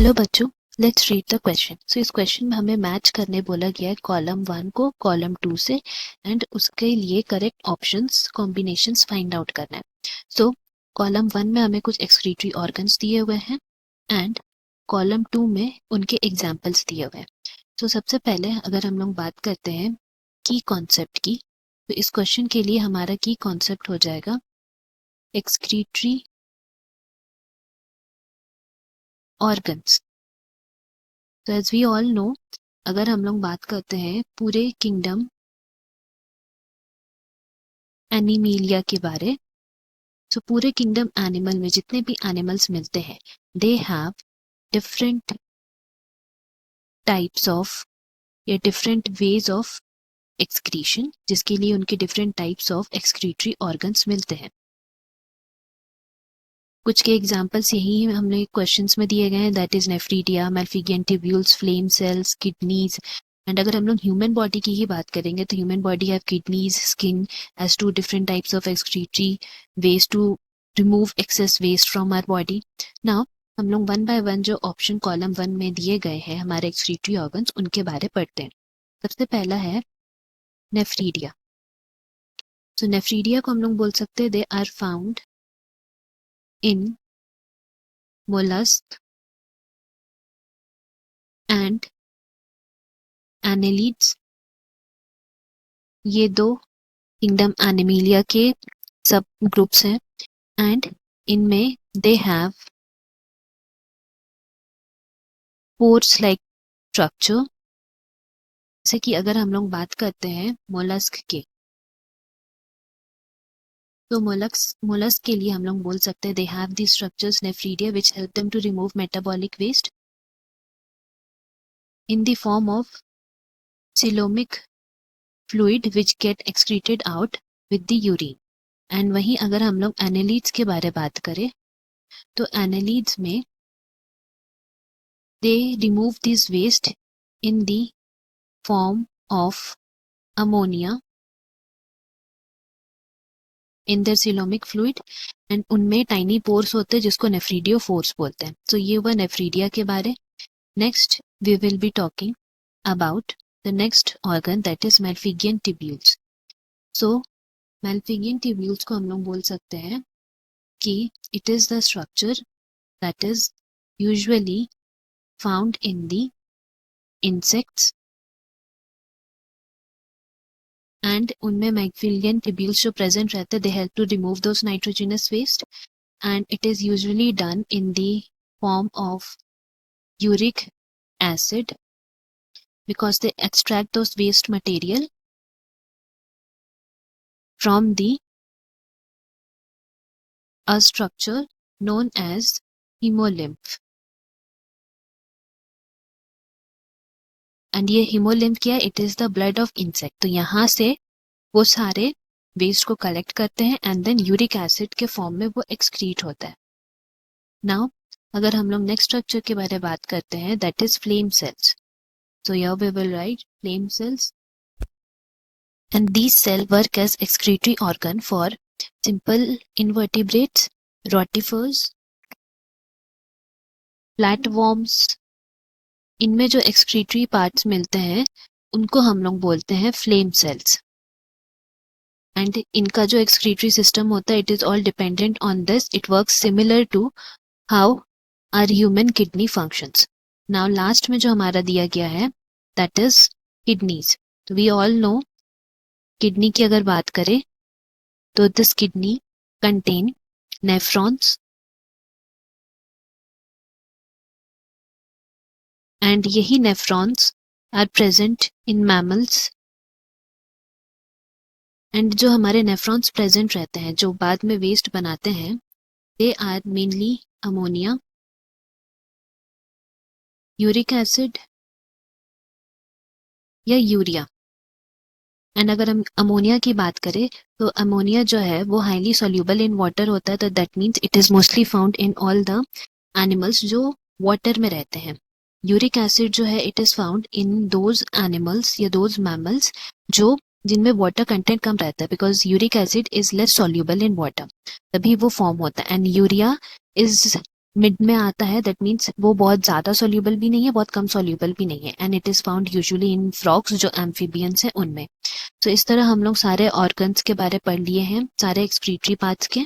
Hello बच्चों, let's read the question. सो इस question में हमें मैच करने बोला गया है कॉलम 1 को कॉलम 2 से एंड उसके लिए correct options combinations find out करना है। सो कॉलम 1 में हमें कुछ एक्सक्रीटरी ऑर्गन्स दिए हुए हैं एंड कॉलम 2 में उनके एग्जाम्पल्स दिए हुए हैं। तो सबसे पहले अगर हम लोग बात करते हैं की कॉन्सेप्ट की, तो इस क्वेश्चन के लिए हमारा की कॉन्सेप्ट हो जाएगा एक्सक्रीटरी ऑर्गन्स। तो एज वी ऑल नो, अगर हम लोग बात करते हैं पूरे किंगडम एनिमेलिया के बारे, तो पूरे किंगडम एनिमल में जितने भी एनिमल्स मिलते हैं they have different types of या डिफरेंट वेज ऑफ एक्सक्रीशन, जिसके लिए उनके different types of excretory organs मिलते हैं। कुछ के एग्जांपल्स यही हमने क्वेश्चंस में दिए गए हैं, that is nephridia, malpighian tubules, flame cells, kidneys. And अगर हम लोग ह्यूमन बॉडी की ही बात करेंगे तो human body have kidneys, skin as two different types of excretory waste to remove excess waste from our body. Now हम लोग one by one जो ऑप्शन कॉलम 1 में दिए गए हैं हमारे एक्सक्रीटरी ऑर्गन्स, उनके बारे पढ़ते हैं। सबसे पहला है नेफ्रीडिया। सो नेफ्रीडिया को हम लोग बोल सकते हैं they are found in mollusk and annelids। ये दो किंगडम एनिमेलिया के सब ग्रुप्स हैं एंड इनमें they have pores like structure. जैसे कि अगर हम लोग बात करते हैं मोलस्क के, तो मोलस्क के लिए हम लोग बोल सकते हैं they have the structures nephridia which help them to remove metabolic waste in the form of coelomic fluid which get excreted out with the urine। And वहीं अगर हम लोग एनालिड्स के बारे बात करें तो एनालिड्स में they remove this waste in the form of ammonia in their coelomic fluid and उनमें टाइनी पोर्स होते हैं जिसको नेफ्रीडियो फोर्स बोलते हैं। तो ये हुआ नेफ्रीडिया के बारे। Next we will be talking about the next organ that is malpighian tubules. So malpighian tubules को हम लोग बोल सकते हैं कि it is the structure that is usually found in the insects and उनमें मैल्फिगियन ट्यूब्यूल्स जो प्रेजेंट रहते हैं they help to remove those nitrogenous waste and it is usually done in the form of uric acid because they extract those waste material from the a structure known as hemolymph। And ये haemolymph क्या है? It is the blood of insect. तो यहाँ से वो सारे waste को collect करते हैं एंड देन यूरिक एसिड के फॉर्म में वो एक्सक्रीट होता है। नाउ अगर हम लोग नेक्स्ट स्ट्रक्चर के बारे में बात करते हैं that is flame cells. So here we will write flame cells and these cell work as excretory organ for simple invertebrates, rotifers, flatworms. इनमें जो एक्सक्रीटरी पार्ट्स मिलते हैं उनको हम लोग बोलते हैं फ्लेम सेल्स एंड इनका जो एक्सक्रीटरी सिस्टम होता है it is all dependent on this. It works similar to how are human kidney functions. Now last में जो हमारा दिया गया है दैट इज किडनीज। तो वी ऑल नो किडनी की अगर बात करें तो this kidney contain nephrons and यही nephrons are present in mammals and जो हमारे नेफ्रॉन्स प्रेजेंट रहते हैं जो बाद में वेस्ट बनाते हैं they are mainly ammonia, uric acid या यूरिया। एंड अगर हम अमोनिया की बात करें तो अमोनिया जो है वो हाईली सॉल्यूबल इन वाटर होता है। तो that means it is mostly found in all the animals जो वाटर में रहते हैं। यूरिक एसिड जो है it is found in those animals या दोज मैमल्स जो जिनमें वाटर कंटेंट कम रहता है because uric acid is less soluble in water, तभी वो फॉर्म होता है। एंड यूरिया इज मिड में आता है, दैट मीन्स वो बहुत ज्यादा सोल्यूबल भी नहीं है, बहुत कम सोल्यूबल भी नहीं है, and it is found usually in frogs जो एम्फीबियंस है उनमें। तो इस तरह हम लोग सारे ऑर्गन्स के बारे पढ़ लिए हैं, सारे एक्सक्रीटरी पार्ट्स के।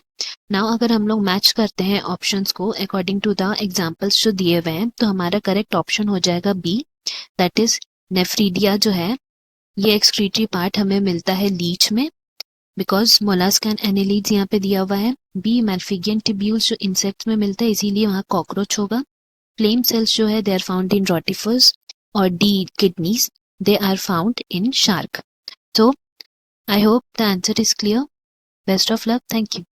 नाउ अगर हम लोग मैच करते हैं ऑप्शंस को अकॉर्डिंग टू द एग्जांपल्स जो दिए हुए हैं, तो हमारा करेक्ट ऑप्शन हो जाएगा बी, दैट इज नेफ्रीडिया जो है ये एक्सक्रीटरी पार्ट हमें मिलता है लीच में, बिकॉज मोलस्क एंड एनेलिड्स यहाँ पे दिया हुआ है। बी मैल्फिगियन टिब्यूल्स जो इंसेक्ट्स में मिलता है, इसीलिए वहाँ कॉकरोच होगा। फ्लेम सेल्स जो है they are found in rotifers, और the kidneys they are found in shark. So I hope the answer is clear. Best of luck. Thank you.